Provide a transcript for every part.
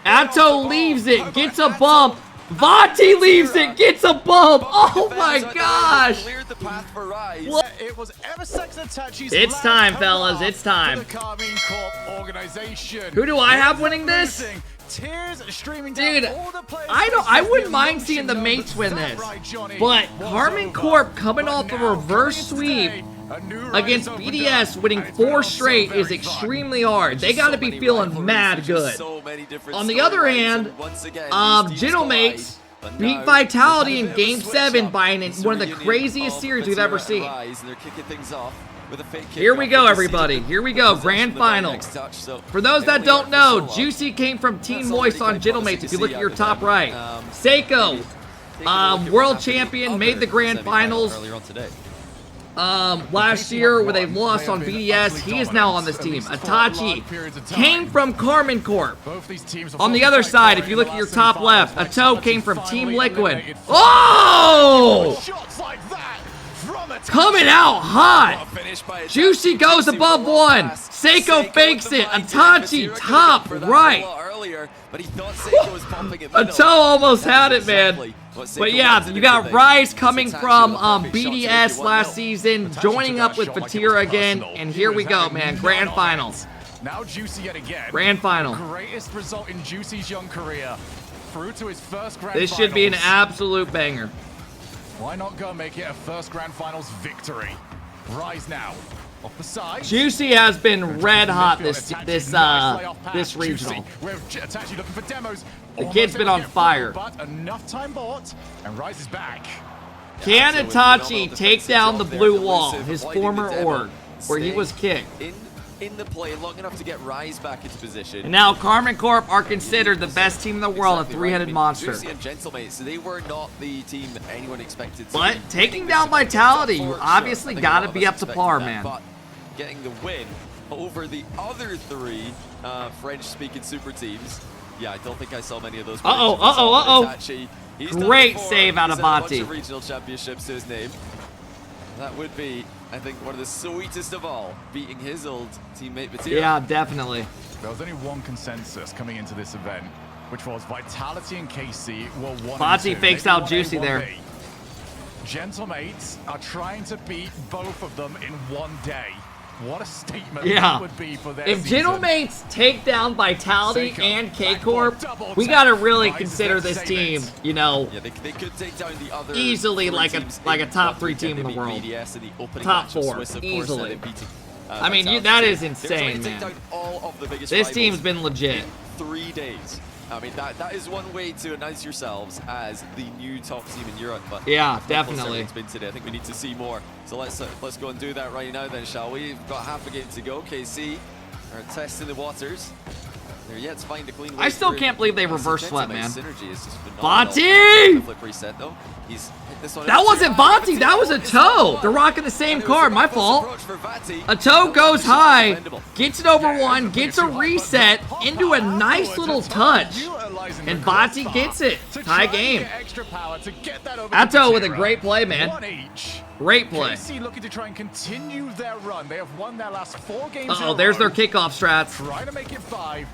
Atto leaves it, gets a bump. Vati leaves it, gets a bump. Oh my gosh. It's time, fellas. It's time. Who do I have winning this? Dude, I wouldn't mind seeing the mates win this. But KARMINE Corp coming off a reverse sweep against BDS, winning 4 straight is extremely hard. They got to be feeling mad good. On the other hand, Gentlemates beat Vitality in Game 7 by one of the craziest series we've ever seen. Here we go, everybody. Here we go. Grand Final. For those that don't know, Juicy came from Team Moist on Gentlemates, if you look at your top right. Seiko, world champion, made the Grand Finals last year where they lost on BDS. He is now on this team. Itachi came from KARMINE Corp. On the other side, if you look at your top left, Atto came from Team Liquid. Oh! Coming out hot. Juicy goes above 1. Seiko fakes it. Itachi top right. Atto almost had it, man. But yeah, you got Rise coming from BDS last season, joining up with Vatira again, and here we go, man. Grand Finals. Now Juicy yet again. Grand Final. Greatest result in Juicy's young career. Through to his first Grand This should be an absolute banger. Why not go make it a first Grand Finals victory? Rise now. Off the side. Juicy has been red hot this regional. The kid's been on fire. But enough time bought, and Rise is back. Can Itachi take down the blue wall, his former org, where he was kicked? In the play long enough to get Rise back into position. And now KARMINE Corp are considered the best team in the world, a three-headed monster. Juicy and Gentlemates, so they were not the team anyone expected to. But taking down Vitality, you obviously got to be up to par, man. But getting the win over the other 3 French-speaking super teams. Yeah, I don't think I saw many of those. Great save out of Vati. Regional championships to his name. That would be, I think, one of the sweetest of all, beating his old teammate Vatira. Yeah, definitely. There was only one consensus coming into this event, which was Vitality and KC were 1 Vati fakes out Juicy there. Gentlemates are trying to beat both of them in one day. What a statement yeah. that would be for their If season. Gentlemates take down Vitality and K-Corp, we got to really consider this team, you know, yeah, they could take down the other easily like a top 3 team in the world. Top 4, easily. I mean, that is insane, man. This team's been legit. 3 days. I mean, that is one way to announce yourselves as the new top team in Europe. But yeah, definitely. It's been today. I think we need to see more. So let's go and do that right now then, shall we? We've got half a game to go. KC are testing the waters. They're yet to find a clean way. I still can't believe they reverse swept, man. Vati! Flip reset, though. That wasn't Vati, that was Atto. They're rocking the same card, my fault. Atto goes high, gets it over 1, gets a reset into a nice little touch. And Vati gets it. Tie game. Atto with a great play, man. Great play. Looking to try and continue their run. They have won their last 4 games. Uh-oh, there's their kickoff strats. Trying to make it 5.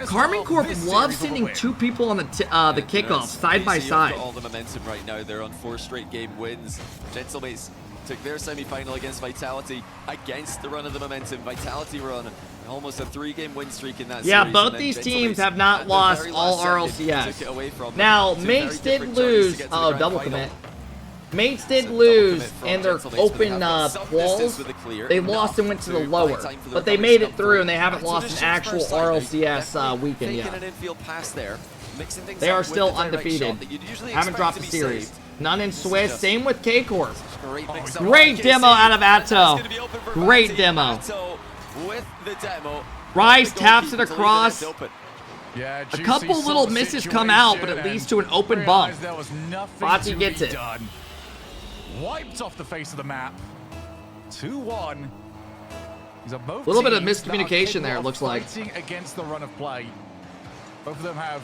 KARMINE Corp loves sending 2 people on the kickoff side by side. All the momentum right now. They're on 4 straight game wins. Gentlemates took their semi-final against Vitality against the run of the momentum. Vitality were on almost a 3-game win streak in that yeah, series. both these teams have not lost all RLCS. Now, Mates did lose. Oh, double commit. Mates did lose in their open walls. They lost and went to the lower, but they made it through and they haven't lost an actual RLCS weekend yet. They are still undefeated. Haven't dropped a series. None in Swiss. Same with K-Corp. Great demo out of Atto. Great demo. Rise taps it across. Yeah, a couple little misses come out, but it leads to an open bump. Vati gets it. Wiped off the face of the map. 2-1. These are both a little bit of miscommunication there, it looks like. Against the run of play. Both of them have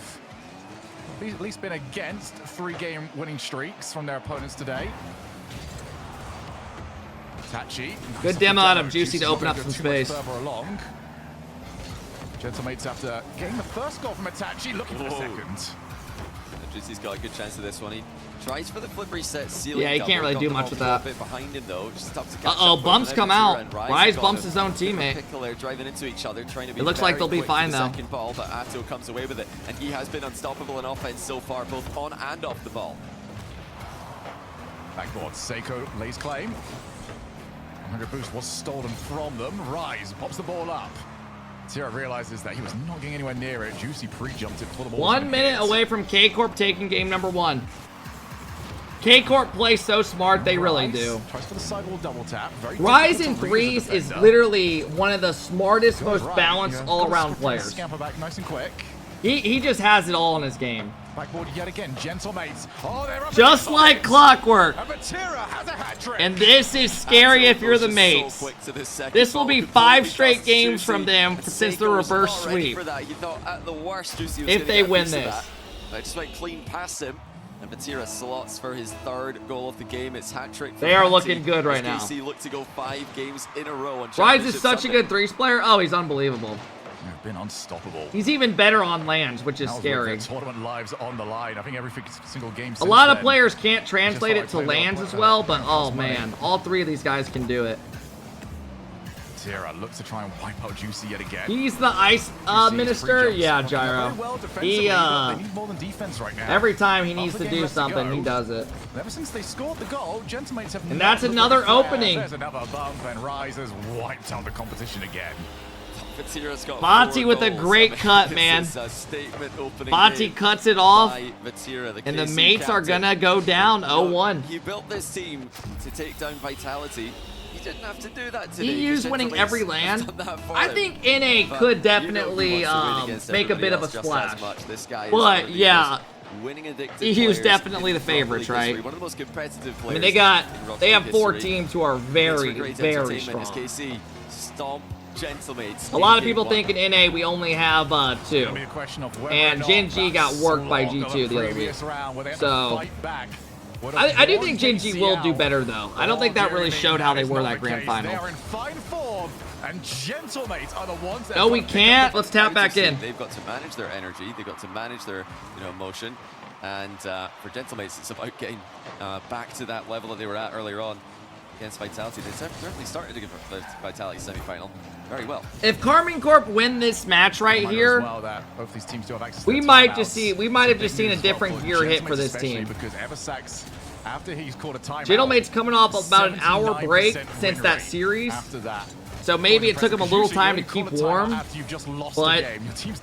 at least been against 3-game winning streaks from their opponents today. Tachi. Good demo out of Juicy to open up some space. Gentlemates after getting the first goal from Itachi, looking for the second. Juicy's got a good chance of this one. He tries for the flip reset ceiling. Yeah, he can't really do much with that. Bit behind him, though. Just tough to catch Uh-oh, up bumps with. come out. Rise bumps his own Teammate. teammate. Pickle there driving into each other, trying to be It looks like they'll be fine, though. Second ball, but Atto comes away with it, and he has been unstoppable in offense so far, both on and off the ball. Backboard, Seiko lays claim. 100 boost was stolen from them. Rise pops the ball up. Vatira realizes that he was not getting anywhere near it. Juicy pre-jumped it for the ball. 1 minute away from KCorp taking game number 1. KCorp plays so smart, they really do. Tries for the sidewall double tap. Rise in threes is literally one of the smartest, most balanced all-around players. Scamper back nice and quick. He just has it all in his game. Backboard yet again, Gentlemates. Oh, they're up Just like clockwork. and Vatira has a hat trick. And this is scary if you're the mates. This will be 5 straight games from them since the reverse sweep. If they win this. I just went clean past him. And Vatira slots for his 3rd goal of the game. It's hat trick. They are looking good right now. KC look to go 5 games in a row. Rise is such a good threes player. Oh, he's unbelievable. They've been unstoppable. He's even better on lands, which is scary. Tournament lives on the line. I think every single game. A lot of players can't translate it to lands as well, but oh man, all 3 of these guys can do it. Vatira looks to try and wipe out Juicy yet again. He's the ice minister. Yeah, Gyro. He every time he needs to do something, he does it. Ever since they scored the goal, Gentlemates have. And that's another opening. There's another bump, and Rise has wiped out the competition again. Vati with a great cut, man. Vati cuts it off, and the mates are gonna go down 0-1. He built this team to take down Vitality. He didn't have to do that today. He used winning every land. I think NA could definitely make a bit of a splash. But yeah, EU's definitely the favorites, right? I mean, they have 4 teams who are very, very strong. A lot of people think in NA we only have 2. And Gen G got worked by G2 the other week. So I do think Gen G will do better, though. I don't think that really showed how they were that grand final. No, we can't. Let's tap back in. They've got to manage their energy. They've got to manage their emotion. And for Gentlemates, it's about getting back to that level that they were at earlier on against Vitality. They certainly started to give the Vitality semi-final very well. If KARMINE Corp win this match right here, we might have just seen a different gear hit for this team. Gentlemate's coming off about an hour break since that series, so maybe it took him a little time to keep warm. But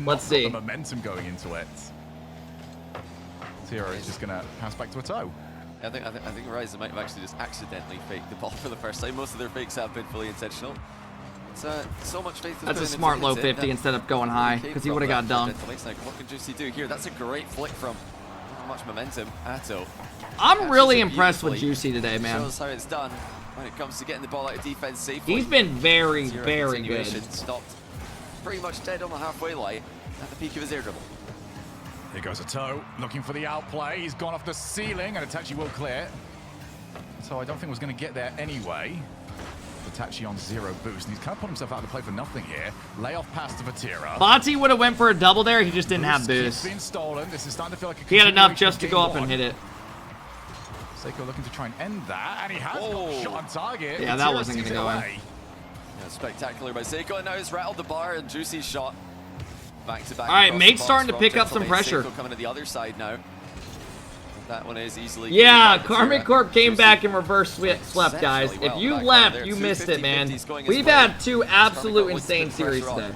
let's see. Vatira is just gonna pass back to a toe. I think Rise might have actually just accidentally faked the ball for the first time. Most of their fakes have been fully intentional. It's so much faith. That's a smart low 50 instead of going high, because he would have got dunked. What can Juicy do here? That's a great flick from much momentum. Atto. I'm really impressed with Juicy today, man. Shows how it's done when it comes to getting the ball out of defense safely. He's been very, very good. Stopped pretty much dead on the halfway line at the peak of his air dribble. Here goes a toe, looking for the outplay. He's gone off the ceiling, and Itachi will clear. So I don't think was going to get there anyway. Itachi on 0 boost, and he's kind of put himself out of the play for nothing here. Layoff pass to Vatira. Vati would have went for a double there. He just didn't have boost. Been stolen. This is starting to feel like a he had enough just to go up and hit it. Seiko looking to try and end that, and he has got shot on target. Yeah, that wasn't going to go in. Yeah, spectacular by Seiko, and now he's rattled the bar, and Juicy shot. Back to back. All right, Mate's starting to pick up some pressure. Coming to the other side now. That one is easily. Yeah, KARMINE Corp came back and reverse swept, guys. If you left, you missed it, man. We've had 2 absolute insane series today.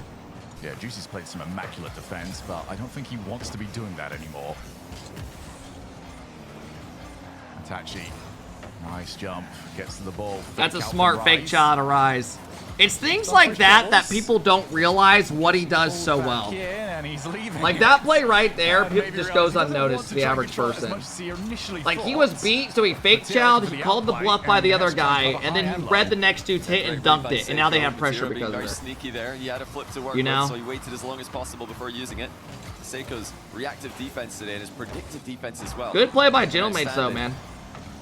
Yeah, Juicy's played some immaculate defense, but I don't think he wants to be doing that anymore. Itachi, nice jump, gets to the ball. That's a smart fake shot to Rise. It's things like that that people don't realize what he does so well. Like that play right there, just goes unnoticed to the average person. Like he was beat, so he fake chowed, he called the bluff by the other guy, and then he read the next dude's hit and dunked it, and now they have pressure because of it. Sneaky there. He had a flip to work you know? with, so he waited as long as possible before using it. Seiko's reactive defense today and his predictive defense as well. Good play by Gentlemates though, man.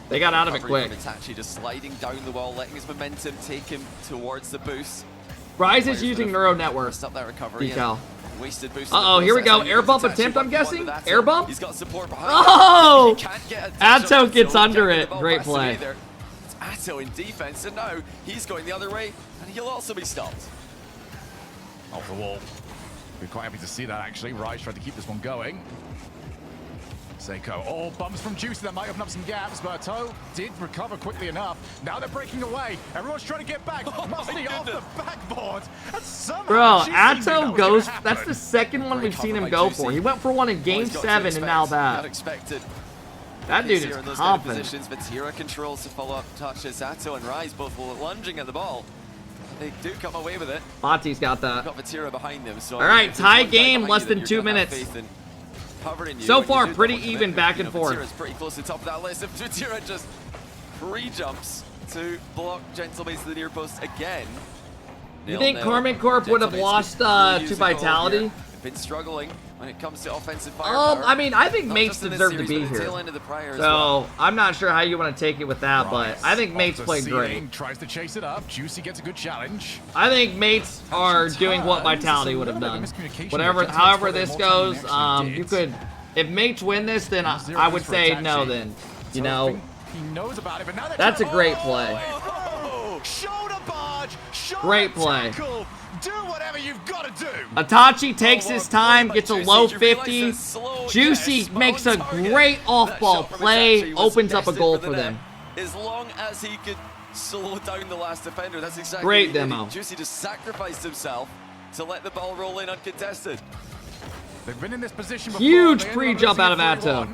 They got out of it quick. Itachi just sliding down the wall, letting his momentum take him towards the boost. Rise is using neural network. Stop that recovery. Decal. Wasted boost. Uh-oh, here we go. Air bump attempt, I'm guessing? Air bump? He's got support behind Oh! him. He can't get a Atto gets so he under can't get it. the ball Great past play. him either. It's Atto in defense, and now he's going the other way, and he'll also be stopped. Off the wall. We're quite happy to see that, actually. Rise tried to keep this one going. Seiko, oh, bumps from Juicy that might open up some gaps, but Toe did recover quickly enough. Now they're breaking away. Everyone's trying to get back. Musty off the backboard. And somehow Bro, Juicy Atto knew goes. that was That's the second one we've seen him go for. He went for one in Game 7 and now that. Unexpected. That dude is confident. Vatira controls the follow-up touches. Atto and Rise both lunging at the ball. They do come away with it. Monty's got that. Got Vatira behind them. So all right, tie game, less than 2 minutes. So far, pretty even back and forth. Vatira's pretty close to the top of that list. If Vatira just pre-jumps to block Gentlemates to the near post again. You think KARMINE Corp would have lost to Vitality? They've been struggling when it comes to offensive firepower. I mean, I think Mates deserve to be here. So, I'm not sure how you want to take it with that, but I think Mates played great. Tries to chase it up. Juicy gets a good challenge. I think Mates are doing what Vitality would have done. However this goes, you could, if Mates win this, then I would say no then. You know, that's a great play. Great play. Do whatever you've got to do. Itachi takes his time, gets a low 50. Juicy makes a great off-ball play, opens up a goal for them. As long as he could slow down the last defender, that's exactly great what he demo. did. Juicy just sacrificed himself to let the ball roll in uncontested. They've been in this position before. Huge pre-jump out of Atto.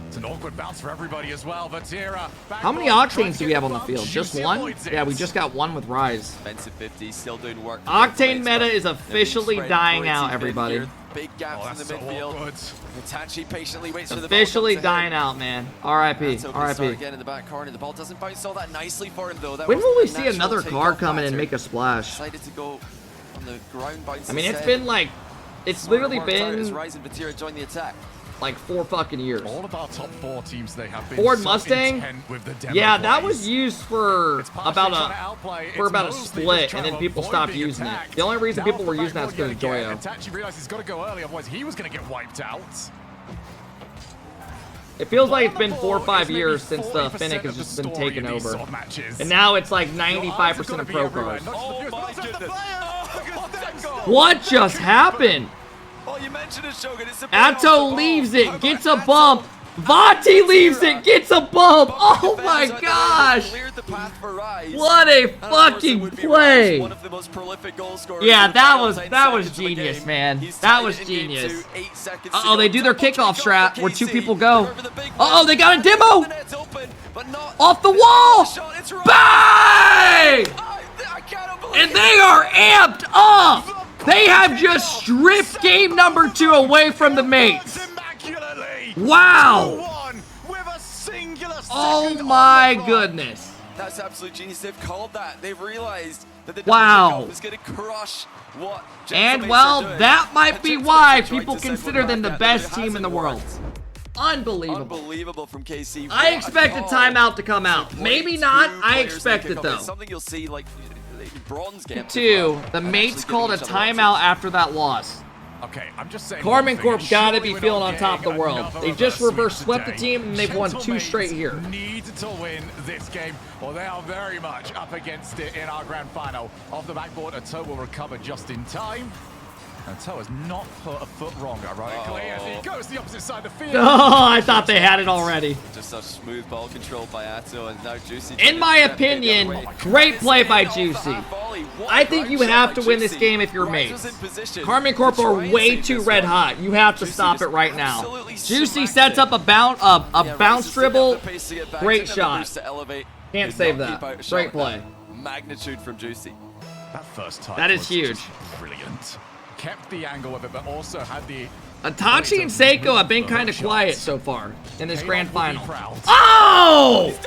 It's an awkward bounce for everybody as well. Vatira. How many Octanes do we have on the field? Just one? Yeah, we just got one with Rise. Defensive 50, still doing work. Octane meta is officially dying out, everybody. Big gaps in the midfield. Itachi patiently waits for the ball. Officially dying out, man. R.I.P. R.I.P. Again in the back corner. The ball doesn't bounce all that nicely for him though. When will we see another car come in and make a splash? Decided to go on the ground bounce. I mean, it's been like, it's literally been Rise and Vatira join the attack. Like 4 fucking years. All of our top 4 teams, they have been Ford so Mustang. With the yeah, that plays. was used for about a split, and then people stopped using it. The only reason people were using that is because of Joyo. Itachi realized he's got to go early, otherwise he was going to get wiped out. It feels like it's been 4 or 5 years since the Finnick has just been taken over, and now it's like 95% of pro cars. Oh my goodness! What just happened? Oh, you mentioned it, Shogun. It's a Atto leaves it, gets a bump. Vati leaves it, gets a bump. Oh my gosh! What a fucking play! Yeah, that was genius, man. That was genius. Uh-oh, they do their kickoff strat where 2 people go. Uh-oh, they got a demo! Off the wall! Bang! And they are amped up! They have just stripped game number 2 away from the mates. Wow. Oh my goodness. That's absolute genius. They've called that. They've realized that the is going to crush what and well, that might be why people consider them the best team in the world. Unbelievable. Unbelievable from KC. I expect a timeout to come out. Maybe not. I expect it though. Something you'll see like bronze game. 2, the mates called a timeout after that loss. Okay, I'm just saying. KARMINE Corp gotta be feeling on top of the world. They just reverse swept the team and they've won 2 straight here. Need to win this game, or they are very much up against it in our grand final. Off the backboard, Atto will recover just in time. Atto has not put a foot wrong, ironically, as he goes the opposite side of the field. Oh, I thought they had it already. Just such smooth ball control by Atto, and now Juicy. In my opinion, great play by Juicy. I think you have to win this game if you're mates. KARMINE Corp are way too red hot. You have to stop it right now. Juicy sets up a bounce dribble. Great shot. Can't save that. Great play. Magnitude from Juicy. That first touch. That is huge. Brilliant. Kept the angle of it, but also had the... Itachi and Seiko have been kind of quiet so far in this grand final. Oh!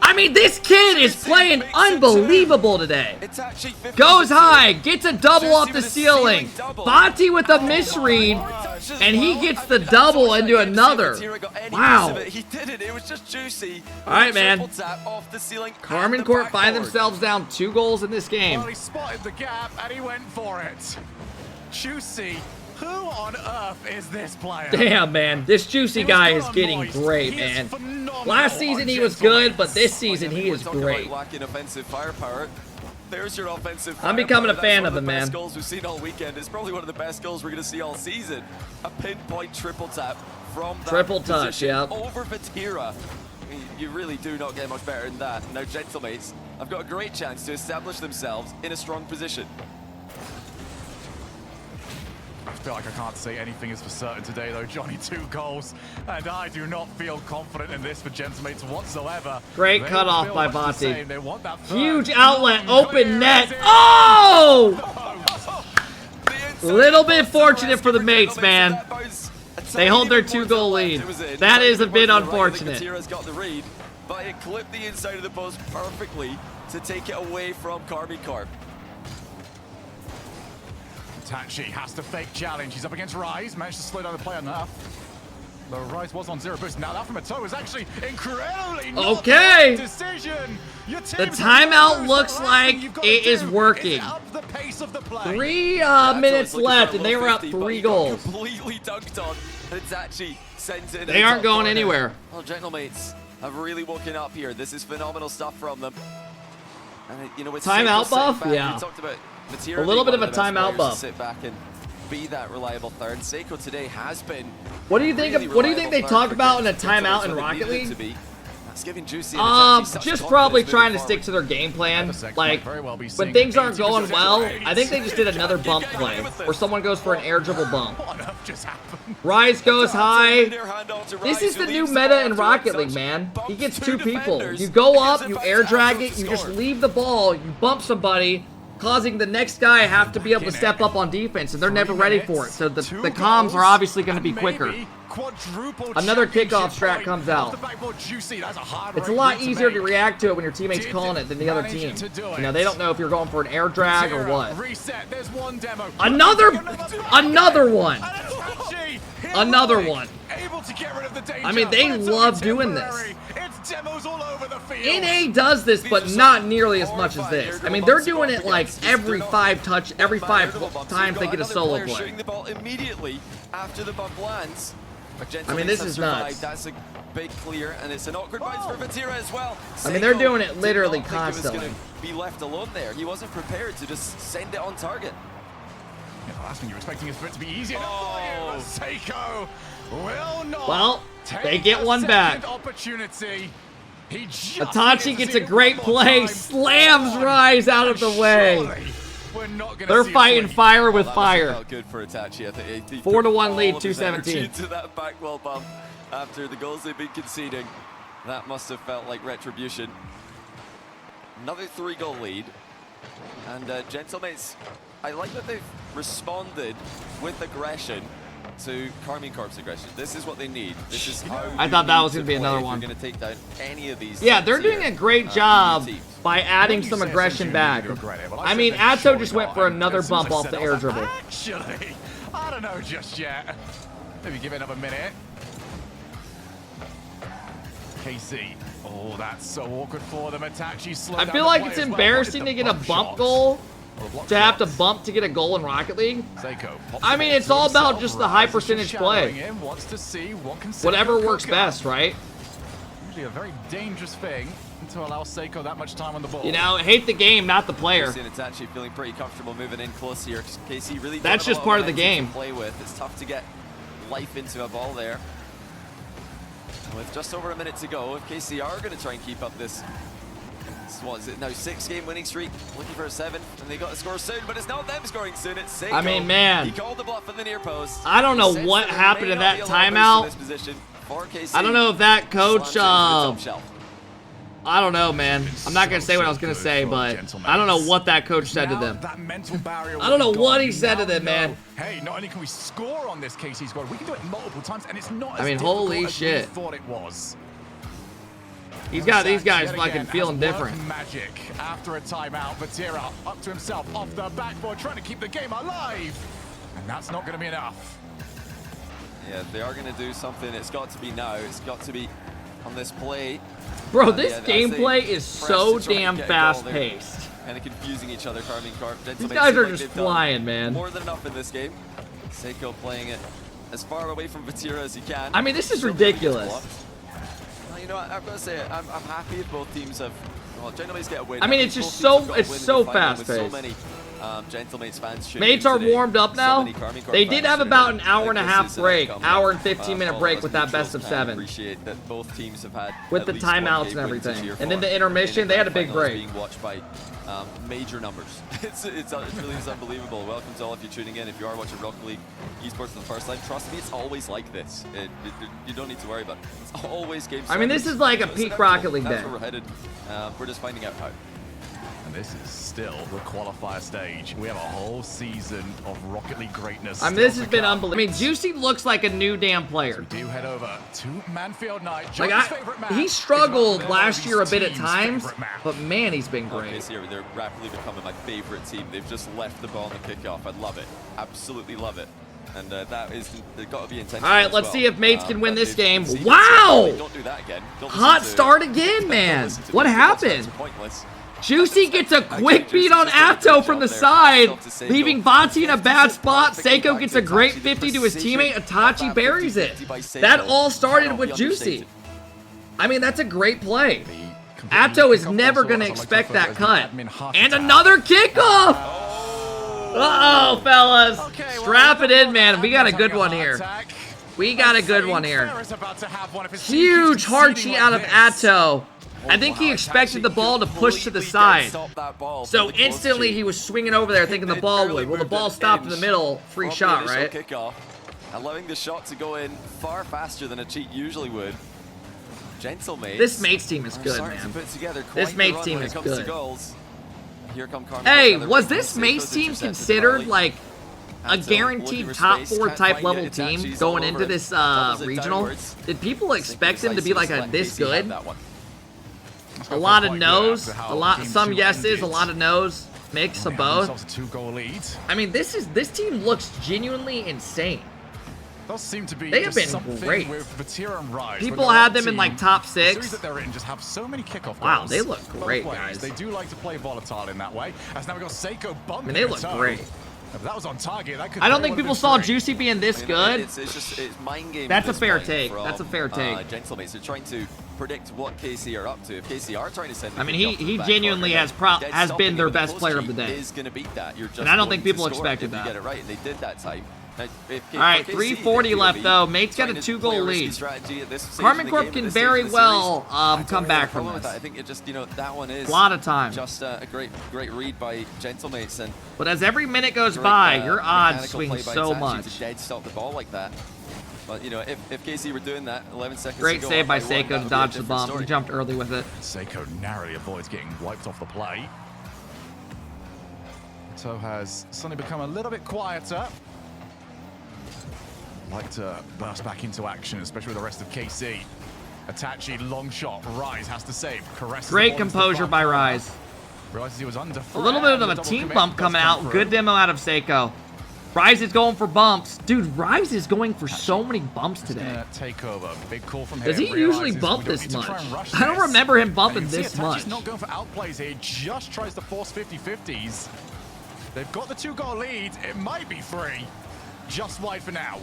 I mean, this kid is playing unbelievable today. Goes high, gets a double off the ceiling. Vati with a misread, And he gets the double into another. Wow. He didn't. It was just juicy. All right, man. Off the ceiling. Carmine Corp find themselves down 2 goals in this game. Well, he spotted the gap and he went for it. Juicy. Who on earth is this player? Damn, man. This Juicy guy is getting great, man. Last season he was good, but this season he is great. Lacking offensive firepower. There's your offensive. I'm becoming a fan of him, man. Best goals we've seen all weekend. It's probably one of the best goals we're going to see all season. A pinpoint triple tap from that triple touch, yeah. Over Vatira. I mean, you really do not get much better than that. Now, Gentlemates have got a great chance to establish themselves in a strong position. I feel like I can't say anything is for certain today, though. Johnny, 2 goals, and I do not feel confident in this for Gentlemates whatsoever. Great cutoff by Vati. Huge outlet, open net. Oh! Little bit fortunate for the mates, man. They hold their 2-goal lead. That is a bit unfortunate. Vatira's got the read, but it clipped the inside of the post perfectly to take it away from KARMINE Corp. Tachi has to fake challenge. He's up against Rise. Managed to slow down the play enough. Though Rise was on 0 boost. Now that from a toe is actually incredibly not okay. The decision. The timeout looks like it is working. The pace of the play. 3 minutes left, and they were up 3 goals. Completely dunked on. And Tachi sends it. They aren't going anywhere. Well, Gentlemates have really woken up here. This is phenomenal stuff from them. And you know, with timeout buff, back, yeah. We talked about A little bit of a timeout buff. Sit back and be that reliable third. Seiko today has been. What do you think? Really What do you think they talk about in a timeout in Rocket League? That's giving Juicy just probably trying to stick to their game plan. Like, when things aren't going well, I think they just did another bump play where someone goes for an air dribble bump. Rise goes high. This is the new meta in Rocket League, man. He gets 2 people. You go up, you air drag it, you just leave the ball, you bump somebody, causing the next guy have to be able to step up on defense, and they're never ready for it. So the comms are obviously going to be quicker. Another kickoff strat comes out. It's a lot easier to react to it when your teammate's calling it than the other team. You know, they don't know if you're going for an air drag or what. Another one. Another one. I mean, they love doing this. NA does this, but not nearly as much as this. I mean, they're doing it like every 5 times they get a solo play. Immediately after the bump lands. I mean, this is nuts. That's a big clear, and it's an awkward bounce for Vatira as well. I mean, they're doing it literally constantly. He was going to be left alone there. He wasn't prepared to just send it on target. Yeah, the last thing you're expecting is for it to be easier. Oh, Seiko will not. Well, they get one back. Opportunity. Itachi gets a great play, slams Rise out of the way. They're fighting fire with fire. Good for Itachi. 4-1 lead, 217. To that back wall bump after the goals they've been conceding. That must have felt like retribution. Another 3-goal lead. And Gentlemates, I like that they've responded with aggression to KARMINE Corp's aggression. This is what they need. This is how I thought that was going to be another one. You're going to take down any of these. Yeah, they're doing a great job by adding some aggression back. I mean, Atto just went for another bump off the air dribble. Actually, I don't know just yet. Maybe give it another minute. KC. Oh, that's so awkward for them. I feel like it's embarrassing to get a bump goal, to have to bump to get a goal in Rocket League. I mean, it's all about just the high percentage play. Whatever works best, right? Usually a very dangerous thing to allow Seiko that much time on the ball. You know, hate the game, not the player. It's actually feeling pretty comfortable moving in close here. KC really. That's just part of the game. Play with. It's tough to get life into a ball there. With just over a minute to go, if KC are going to try and keep up this, what is it now, 6-game winning streak, looking for a 7th, and they got to score soon, but it's not them scoring soon, it's Seiko. I mean, man, he called the bluff in the near post. I don't know what happened in that timeout. I don't know if that coach, I don't know, man. I'm not going to say what I was going to say, but I don't know what that coach said to them. I don't know what he said to them, man. Hey, not only can we score on this KC squad, we can do it multiple times, and it's not I mean, holy shit. Thought it was. He's got these guys fucking feeling different. Magic after a timeout. Vatira up to himself off the backboard, trying to keep the game alive. And that's not going to be enough. Yeah, if they are going to do something, it's got to be now. It's got to be on this play. Bro, this gameplay is so damn fast-paced. Kind of confusing each other, KARMINE, CORP. These guys are just flying, man. More than enough in this game. COP playing it as far away from Vatira as he can. I mean, this is ridiculous. Well, you know what, I've got to say, I'm happy if both teams have, well, Gentlemates get a win. I mean, it's just so, fast-paced. So many Gentlemates fans Mates are warmed up now. They did have about an hour and a half break, hour and 15-minute break with that best of 7. Appreciate that both teams have had with the timeouts and everything. And then the intermission, they had a big break. Being watched by major numbers. It really is unbelievable. Welcome to all of you tuning in. If you are watching RocketLeague esports for the first time, trust me, it's always like this. You don't need to worry about it. It's always game 7. I mean, this is like a peak RocketLeague day. That's where we're headed. We're just finding out how. And this is still the qualifier stage. We have a whole season of RocketLeague greatness. I mean, this has been unbelievable. I mean, Juicy looks like a new damn player. We do head over to Manfield Night. Like, he struggled last year a bit at times, but man, he's been great. Okay, they're rapidly becoming my favorite team. They've just left the ball in the kickoff. I love it. Absolutely love it. And that is, they've got to be intentional. All right, let's see if Mates can win this game. Wow! Don't do that again. Hot start again, man. What happened? Juicy gets a quick beat on Atto from the side, leaving Vatira in a bad spot. Seiko gets a great 50 to his teammate. Itachi buries it. That all started with Juicy. I mean, that's a great play. Atto is never going to expect that cut. And another kickoff! Uh-oh, fellas. Strap it in, man. We got a good one here. We got a good one here. Huge hard cheat out of Atto. I think he expected the ball to push to the side. So instantly he was swinging over there thinking the ball would. Well, the ball stopped in the middle. Free shot, right? Allowing the shot to go in far faster than a cheat usually would. Gentlemates. This Mates team is good, man. This Mates team is good. Hey, was this Mates team considered like a guaranteed top 4 type level team going into this regional? Did people expect him to be like this good? A lot of no's, some yeses, a lot of no's, mix of both. I mean, this team looks genuinely insane. They have been great. People had them in like top 6. Wow, they look great, guys. They do like to play volatile in that way. As now we got Seiko bumping. I mean, they look great. If that was on target, that could I don't think people saw Juicy being this good. It's mind game. That's a fair take. That's a fair take. Gentlemates are trying to predict what KC are up to. If KC are trying to send, I mean, he genuinely has been their best player of the day. And I don't think people expected that. You get it right, and they did that time. All right, 3:40 left though. Mate's got a 2-goal lead. KARMINE Corp can very well come back from this. I think it just, that one is a lot of time. Just a great read by Gentlemates. And but as every minute goes by, your odds swing so much. Dead stop the ball like that. But if KC were doing that, 11 seconds. Great save by Seiko to dodge the bump. He jumped early with it. Seiko narrowly avoids getting wiped off the play. So has suddenly become a little bit quieter. Like to burst back into action, especially with the rest of KC. Itachi, long shot. Rise has to save. Great composure by Rise. Realizes he was under a little bit of a team bump coming out. Good demo out of Seiko. Rise is going for bumps. Dude, Rise is going for so many bumps today. Take over. Big call from Does he usually bump this much? I don't remember him bumping this much. He's not going for outplays here. He just tries to force 50-50s. They've got the 2-goal lead. It might be 3. Just wide for now.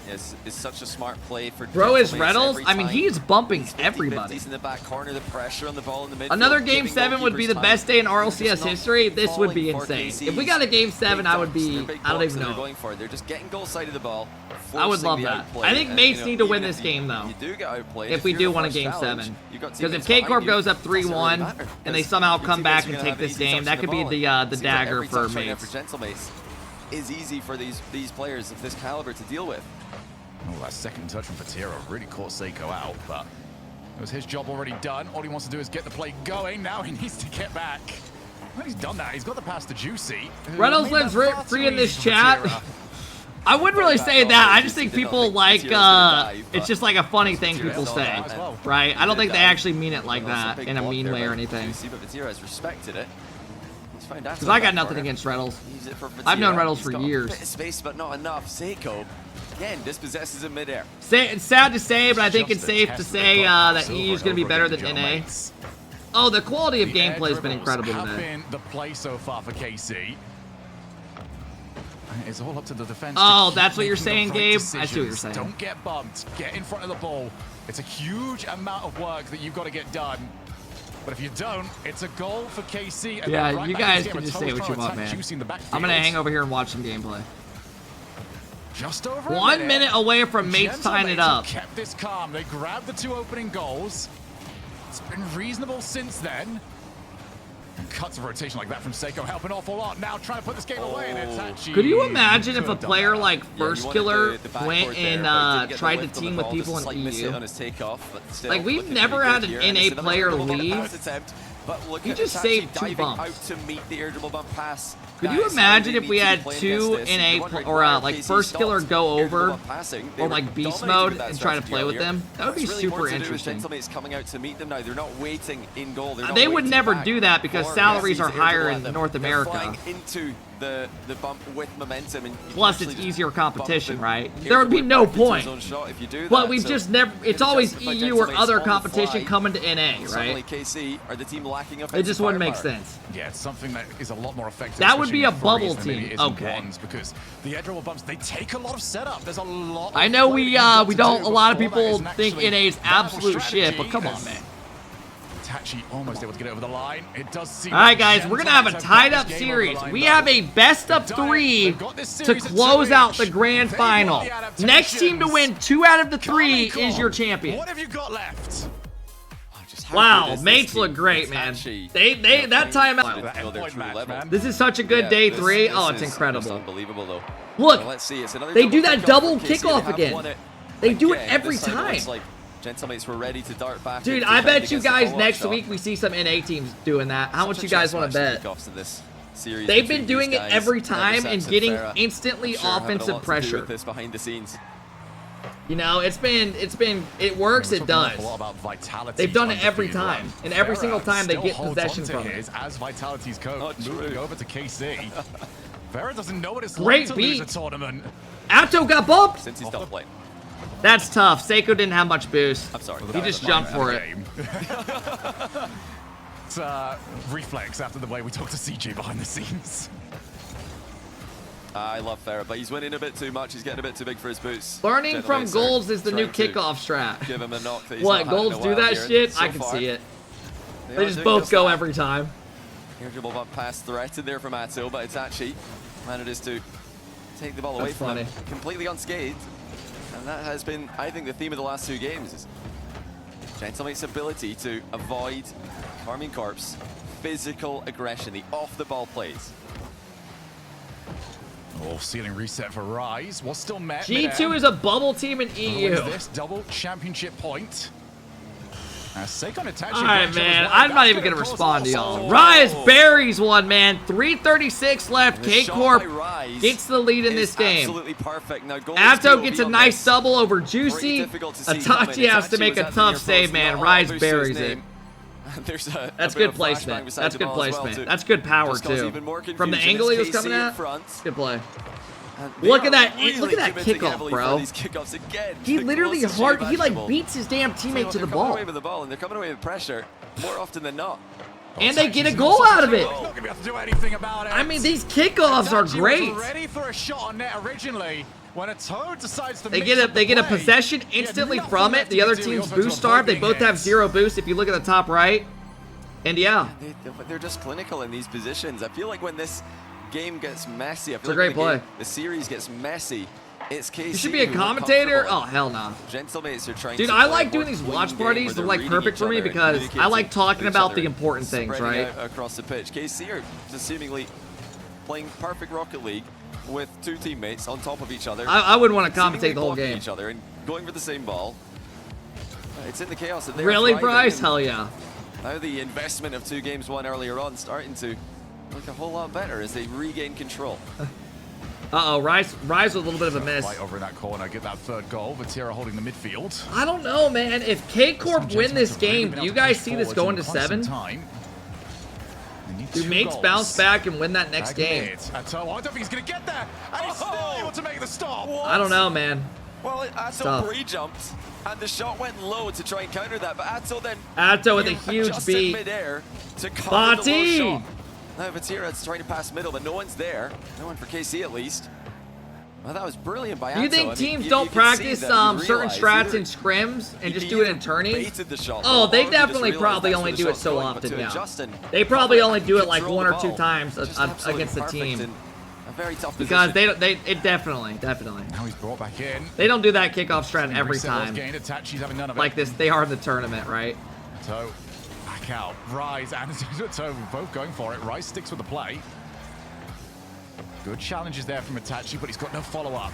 Yes, it's such a smart play for Bro is Reynolds. I mean, he is bumping everybody. In the back corner, the pressure on the ball in the midfield. Another Game 7 would be the best day in RLCS history. This would be insane. If we got a Game 7, I would be, I don't even know. They're just getting goal side of the ball. I would love that. I think Mates need to win this game, though. If we do want a Game 7. Because if K-Corp goes up 3-1, and they somehow come back and take this game, that could be the dagger for Mates. Is easy for these players of this caliber to deal with. Oh, that second touch from Vatira really caught Seiko out, but it was his job already done. All he wants to do is get the play going. Now he needs to get back. Well, he's done that. He's got the pass to Juicy. Reynolds lives free in this chat. I wouldn't really say that. I just think people like, it's just like a funny thing people say, right? I don't think they actually mean it like that in a mean way or anything. Vatira has respected it. Because I got nothing against Reynolds. I've known Reynolds for years. Bit of space, but not enough. Seiko again dispossesses in midair. It's sad to say, but I think it's safe to say that EU is going to be better than NA. Oh, the quality of gameplay has been incredible today. Been the play so far for KC. It's all up to the defense. Oh, that's what you're saying, Gabe? I see what you're saying. Don't get bumped. Get in front of the ball. It's a huge amount of work that you've got to get done. But if you don't, it's a goal for KC. And yeah, right you guys can just say what you want, man. I'm going to hang over here and watch some gameplay. Just over 1 minute away from mates tying it up. Kept this calm. They grabbed the 2 opening goals. It's been reasonable since then. And cuts of rotation like that from Seiko help an awful lot. Now trying to put this game away, and it's actually... Could you imagine if a player like First Killer went and tried to team with people in EU? Like, we've never had an NA player leave. He just saved 2 bumps. Could you imagine if we had 2 NA or like First Killer go over or like beast mode and try to play with them? That would be super interesting. They would never do that because salaries are higher in North America. The bump with momentum, and plus it's easier competition, right? There would be no point. But we've just never, it's always EU or other competition coming to NA, right? It just wouldn't make sense. Yeah, it's something that is a lot more effective. That would be a bubble team. Okay. Because the edge roll bumps, they take a lot of setup. There's a lot. I know we don't, a lot of people think NA is absolute shit, but come on, man. Almost able to get it over the line. It does seem. All right, guys, we're gonna have a tied-up series. We have a best-of-3 to close out the grand final. Next team to win 2 out of the 3 is your champion. What have you got left? Wow, mates look great, man. They that timeout. This is such a good day 3. Oh, it's incredible. Unbelievable though. Look, they do that double kickoff again. They do it every time. Gentlemates were ready to dart back. Dude, I bet you guys next week we see some NA teams doing that. How much you guys want to bet? They've been doing it every time and getting instantly offensive pressure. Behind the scenes. You know, it works, it does. They've done it every time, and every single time they get possession from it. As Vitality's coach moving over to KC. Vera doesn't know what it's like to lose a tournament. Atto got bumped. Since he's done playing. That's tough. Seiko didn't have much boost. I'm sorry. He just jumped for it. It's reflex after the way we talk to CJ behind the scenes. I love Farrah, but he's winning a bit too much. He's getting a bit too big for his boots. Learning from Golds is the new kickoff strat. Give him a knock that he's what, Golds do that shit? I can see it. They just both go every time. Dribble bump pass threatened there from Atto, but it's actually manages to take the ball away from him completely unscathed. And that has been, I think, the theme of the last 2 games is Gentlemate's ability to avoid KARMINE Corp's physical aggression, the off-the-ball plays. Oh, ceiling reset for Rise. Was still met. G2 is a bubble team in EU. This double championship point. Alright, man. I'm not even going to respond to y'all. Rise buries one, man. 3:36 left. KCorp gets the lead in this game. Atto gets a nice double over Juicy. Itachi has to make a tough save, man. Rise buries it. That's good placement. That's good placement. That's good power, too. From the angle he was coming at, good play. Look at that! Look at that kickoff, bro. He literally he like beats his damn teammate to the ball. And they're coming away with pressure more often than not. And they get a goal out of it. I mean, these kickoffs are great. Ready for a shot on net originally. When a Toad decides to they get a possession instantly from it. The other team's boost starved. They both have 0 boost. If you look at the top right, and yeah, they're just clinical in these positions. I feel like when this game gets messy, I feel it's a great play. The series gets messy. It's KC. You should be a commentator. Oh hell no. Gentlemates are trying. Dude, I like doing these watch parties. They're like perfect for me because I like talking about the important things, right? Across the pitch, KC are just seemingly playing perfect Rocket League with 2 teammates on top of each other. I wouldn't want to commentate the whole game. Each other and going for the same ball. It's in the chaos. That really, Bryce? Hell yeah. Now the investment of 2 games won earlier on starting to look a whole lot better as they regain control. Uh-oh, Rise with a little bit of a miss. Right over in that corner, get that 3rd goal. Vatira holding the midfield. I don't know, man. If KCorp win this game, do you guys see this going to 7? Do mates bounce back and win that next game? I don't think he's going to get there. And he's still able to make the stop. I don't know, man. Well, Atto pre-jumped, and the shot went low to try and counter that, but Atto then... Atto with a huge beat. Mid-air to cover the low shot. Vati! Now Vatira's trying to pass middle, but no one's there. No one for KC, at least. Well, that was brilliant by Atto. Do you think teams don't practice certain strats and scrims and just do it in tourneys? Oh, they definitely probably only do it so often now. They probably only do it like 1 or 2 times against the team. Very tough because it definitely. Now he's brought back in. They don't do that kickoff strat every time. Like this, they are in the tournament, right? So, back out. Rise and Toe both going for it. Rise sticks with the play. Good challenges there from Itachi, but he's got no follow-up.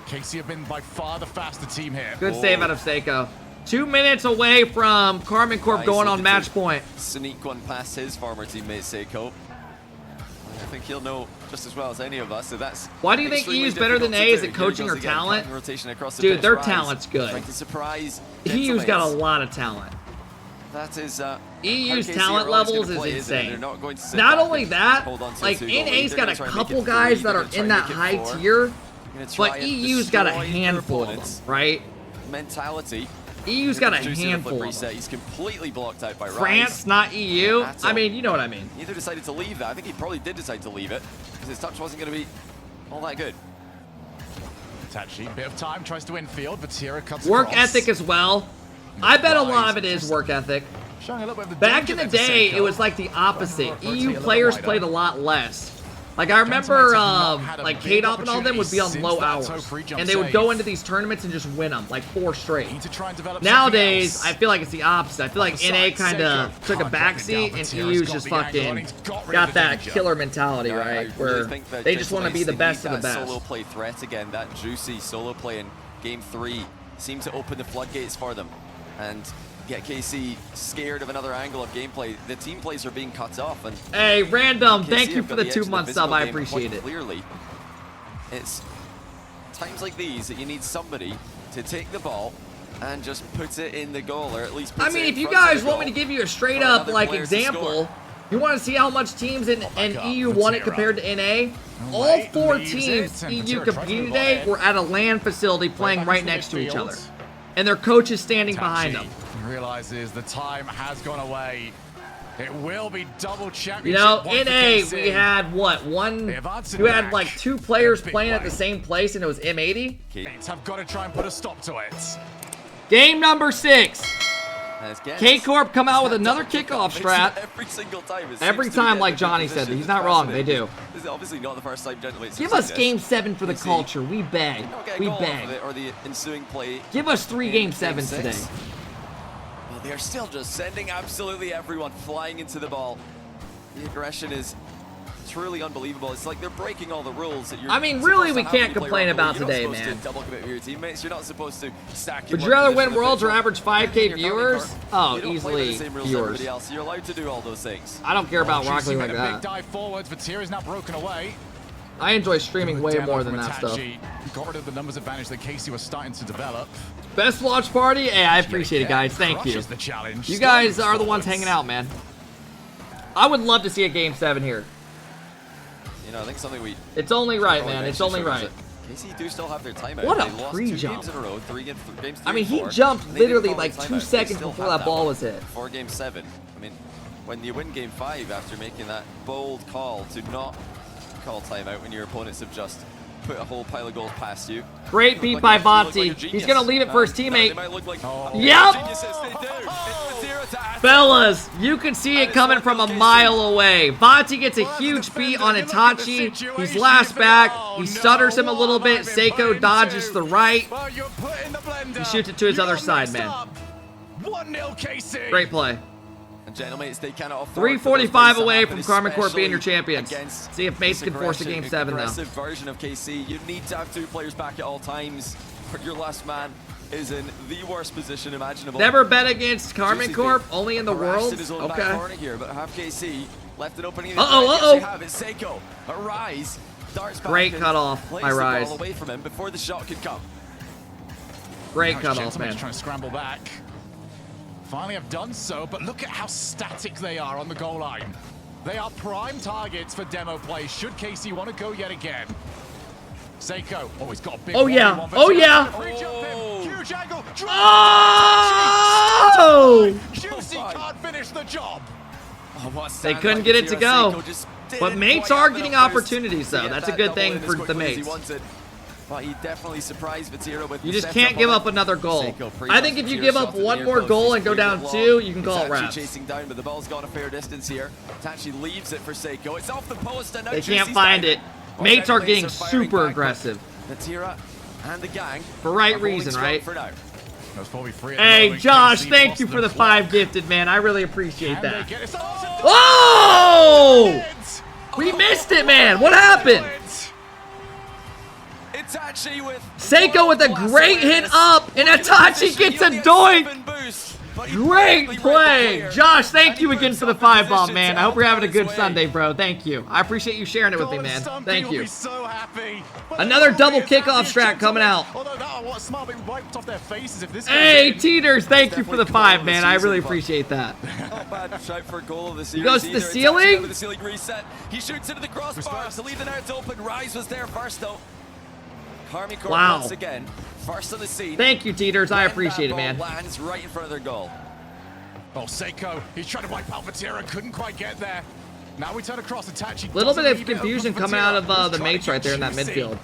KC have been by far the faster team here. Good save out of Seiko. 2 minutes away from KARMINE Corp going on match point. Sneak one past his former teammate Seiko. I think he'll know just as well as any of us. So that's. Why do you think EU's better than A? Is it coaching or talent? Dude, their talent's good. EU's got a lot of talent. That is EU's talent levels is insane. Not only that, like NA's got a couple guys that are in that high tier, but EU's got a handful of them, right? Mentality. EU's got a handful. He's completely blocked out by France, not EU. I mean, you know what I mean. He either decided to leave that. I think he probably did decide to leave it because his touch wasn't going to be all that good. Itachi, bit of time, tries to infield. Vatira cuts work across. ethic as well. I bet a lot of it is work ethic. Back in the day, it was like the opposite. EU players played a lot less. Like, I remember, like, K-Dop and all them would be on low hours. And they would go into these tournaments and just win them, like 4 straight. Nowadays, I feel like it's the opposite. I feel like NA kind of took a backseat, and EU's just fucking got that killer mentality, right? Where they just want to be the best of the best. Solo play threat again, that juicy solo play in Game 3 seemed to open the floodgates for them. And get KC scared of another angle of gameplay. The team plays are being cut off. And hey, Random, thank you for the 2-month sub. I appreciate it. Clearly, it's times like these that you need somebody to take the ball and just put it in the goal, or at least put I mean, if you guys want me to give you a straight up like example, you want to see how much teams in EU won it compared to NA? All 4 teams EU competing today were at a LAN facility playing right next to each other. And their coach is standing behind them. Realizes the time has gone away. It will be double championship. You know, NA, we had what? You had like 2 players playing at the same place, and it was M80. Have got to try and put a stop to it. Game number 6. K-Corp come out with another kickoff strat. Every time, like Johnny said, he's not wrong. They do. This is obviously not the first time. Give us Game 7 for the culture. We beg. We beg. Give us 3 Game 7s today. Well, they are still just sending absolutely everyone flying into the ball. The aggression is truly unbelievable. It's like they're breaking all the rules that you're. I mean, really, we can't complain about today, man. Double commit with your teammates. You're not supposed to stack. Would you rather win Worlds or average 5K viewers? Oh, easily viewers. You're allowed to do all those things. I don't care about RocketLeague like that. Big dive forwards. Vatira is now broken away. I enjoy streaming way more than that stuff. Got rid of the numbers advantage that KC was starting to develop. Best watch party? Hey, I appreciate it, guys. Thank you. You guys are the ones hanging out, man. I would love to see a Game 7 here. You know, I think something we. It's only right, man. It's only right. KC do still have their timeout. What a pre-jump! I mean, he jumped literally like 2 seconds before that ball was hit. For Game 7, I mean, when you win Game 5 after making that bold call to not call timeout when your opponents have just put a whole pile of goals past you. Great beat by Vatira. He's gonna leave it for his teammate. Yep. Fellas, you can see it coming from a mile away. Vatira gets a huge beat on Itachi. He's last back. He stutters him a little bit. Seiko dodges the right. He shoots it to his other side, man. 1-0 KC. Great play. Gentlemen, they cannot afford 345 away from KARMINE Corp being your champions. See if mates can force a Game 7 now. Aggressive version of KC. You need to have 2 players back at all times. But your last man is in the worst position imaginable. Never bet against KARMINE Corp, only in the world. Okay. Here, but have KC left an opening. Uh-oh. It's Seiko. A Rise. Darts back. Great cutoff by Rise. Away from him before the shot could come. Great cutoff, man. Trying to scramble back. Finally have done so, but look at how static they are on the goal line. They are prime targets for demo play. Should KC want to go yet again? Seiko. Oh, he's got a big Oh, yeah. one. Oh, yeah. Oh. Huge angle. Oh! Juicy can't finish the job. They couldn't get it to go. But mates are getting opportunities, though. That's a good thing for the mates. But he definitely surprised Vatira with You just can't give up another goal. I think if you give up one more goal and go down 2, you can call it wraps. Chasing down, but the ball's gone a fair distance here. Tachi leaves it for Seiko. It's off the post, and now They can't find it. Mates are getting super aggressive. Vatira and the gang. For right reason, right? Hey, Josh, thank you for the 5 gifted, man. I really appreciate that. Oh! We missed it, man. What happened? Seiko with a great hit up, and Itachi gets a doink. Great play. Josh, thank you again for the 5 bomb, man. I hope you're having a good Sunday, bro. Thank you. I appreciate you sharing it with me, man. Thank you. Another double kickoff strat coming out. Hey, Teeters, thank you for the 5, man. I really appreciate that. He goes to the ceiling? He shoots into the crossbar to leave the net open. Rise was there first, though. KARMINE CORP once again, first on the scene. Thank you, Teeters. I appreciate it, man. Lands right in front of their goal. Oh, Seiko, he's trying to wipe out Vatira, couldn't quite get there. Now we turn across Itachi. Little bit of confusion coming out of the mates right there in that midfield.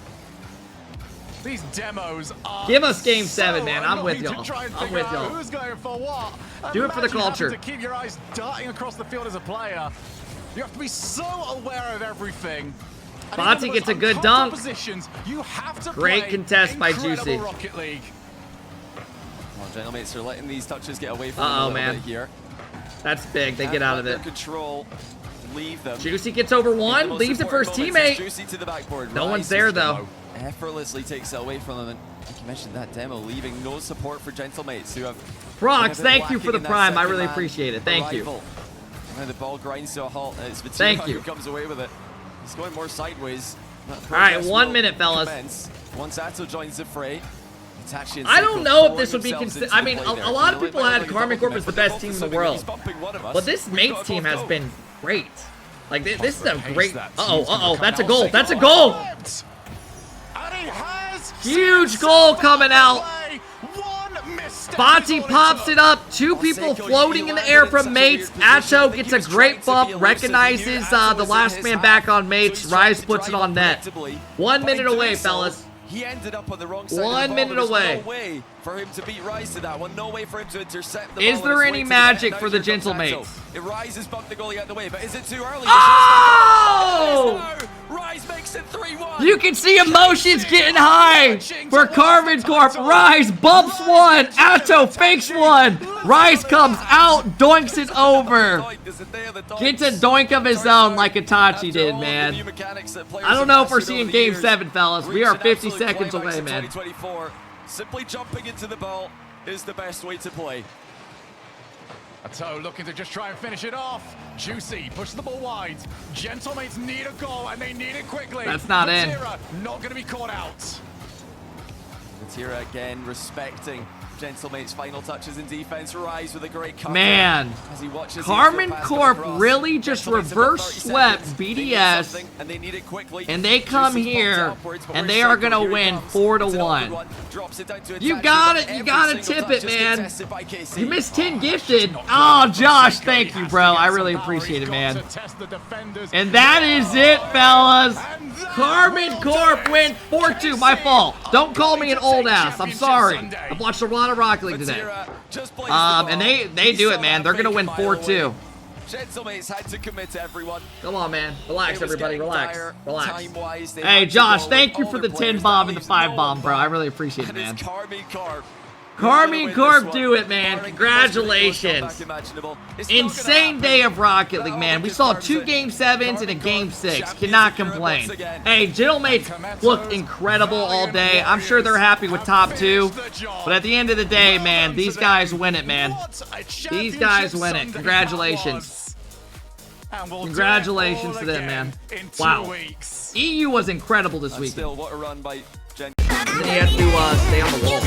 These demos are Give us game 7, man. I'm with y'all. I'm with y'all. Who's going for what? Do it for the culture. To keep your eyes darting across the field as a player. You have to be so aware of everything. Bonte gets a good dunk. Great contest by Juicy. RocketLeague. Well, gentlemates are letting these touches get away from them a little bit here. That's big. They get out of it. Control. Leave them. Juicy gets over 1. Leaves it for his teammate. Juicy to the backboard. No one's there, though. Effortlessly takes it away from them. And like you mentioned, that demo leaving no support for gentlemates who have. Prox, thank you for the prime. I really appreciate it. Thank you. And the ball grinds to a halt. It's Vatira Thank you. who comes away with it. He's going more sideways. All right, 1 minute, fellas. Once Atto joins the fray, I don't know if this would be considered. I mean, a lot of people had KARMINE CORP as the best team in the world. But this mates team has been great. Like, this is a great. Uh-oh. That's a goal. That's a goal. Huge goal coming out. Bonte pops it up. 2 people floating in the air from mates. Atto gets a great bump. Recognizes the last man back on mates. Rise puts it on net. 1 minute away, fellas. He ended up on the wrong side. 1 minute away. No way for him to beat Rise to that one. No way for him to intercept the Is there any magic for the gentlemates? It Rises bumped the goalie out the way, but is it too early? Oh! Rise makes it 3-1. You can see emotions getting high for KARMINE CORP. Rise bumps 1. Atto fakes 1. Rise comes out, doinks it over. Gets a doink of his own like Itachi did, man. I don't know if we're seeing game 7, fellas. We are 50 seconds away, man. Simply jumping into the ball is the best way to play. Atto looking to just try and finish it off. Juicy pushes the ball wide. Gentlemates need a goal, and they need it quickly. That's not in. Not going to be caught out. Vatira again respecting gentlemates' final touches in defense. Rise with a great cover. Man, as he watches KARMINE CORP really just reverse swept BDS, and they need it quickly. And they come here, and they are gonna win 4-1. You gotta tip it, man. You missed 10 gifted. Oh, Josh, thank you, bro. I really appreciate it, man. And that is it, fellas. KARMINE CORP win 4-2. My fault. Don't call me an old ass. I'm sorry. I've watched a lot of Rocket League today. And they do it, man. They're gonna win 4-2. Gentlemates had to commit to everyone. Come on, man. Relax, everybody. Relax. Relax. Hey, Josh, thank you for the 10 bomb and the 5 bomb, bro. I really appreciate it, man. KARMINE CORP do it, man. Congratulations. Insane day of Rocket League, man. We saw 2 game 7s and a game 6. Cannot complain. Hey, gentlemates looked incredible all day. I'm sure they're happy with top 2. But at the end of the day, man, these guys win it, man. These guys win it. Congratulations. Congratulations to them, man. Wow. EU was incredible this week. And then he had to stay on the wall.